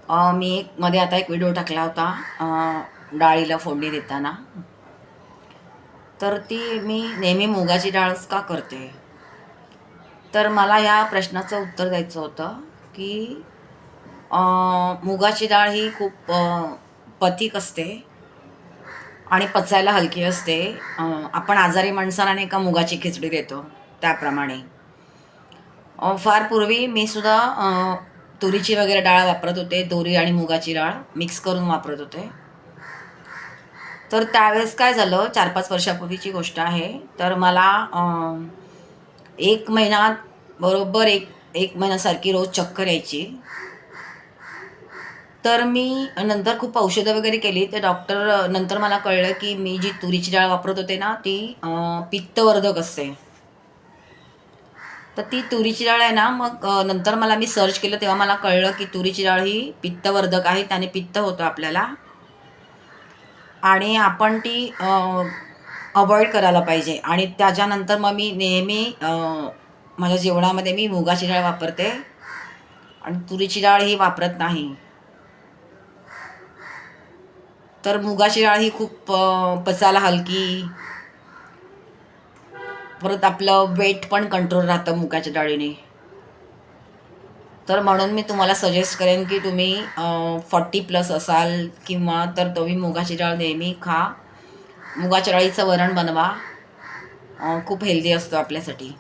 मी मध्ये आता एक व्हिडिओ टाकला होता डाळीला फोडणी देताना. तर ती मी नेहमी मुगाची डाळच का करते? तर मला या प्रश्नाचं उत्तर द्यायचं होतं की मुगाची डाळ ही खूप पथिक असते आणि पचायला हलकी असते. आपण आजारी माणसाला नाही का मुगाची खिचडी देतो त्याप्रमाणे. फार पूर्वी मी सुद्धा तुरीची वगैरे डाळ वापरत होते. तुरी आणि मुगाची डाळ मिक्स करून वापरत होते. तर त्यावेळेस काय झालं, 4-5 वर्षापूर्वीची गोष्ट आहे. तर मला 1 महिना बरोबर एक महिन्यासारखी रोज चक्कर यायची. तर मी नंतर खूप औषधं वगैरे केली. तर डॉक्टर नंतर मला कळलं, की मी जी तुरीची डाळ वापरत होते ना, ती पित्तवर्धक असते. तर ती तुरीची डाळ आहे ना, मग नंतर मी सर्च केलं तेव्हा मला कळलं, की तुरीची डाळ ही पित्तवर्धक आहे. त्याने पित्त होतं आपल्याला आणि आपण ती अव्हॉइड करायला पाहिजे. आणि त्याच्यानंतर मग मी नेहमी माझ्या जेवणामध्ये मी मुगाची डाळ वापरते आणि तुरीची डाळ ही वापरत नाही. तर मुगाची डाळ ही खूप पचायला हलकी, परत आपलं वेट पण कंट्रोल राहतं मुगाच्या डाळीने. तर म्हणून मी तुम्हाला सजेस्ट करेन, की तुम्ही 40+ असाल किंवा तर तुम्ही मुगाची डाळ नेहमी खा. मुगाच्या डाळीचं वरण बनवा. खूप हेल्दी असतं आपल्यासाठी.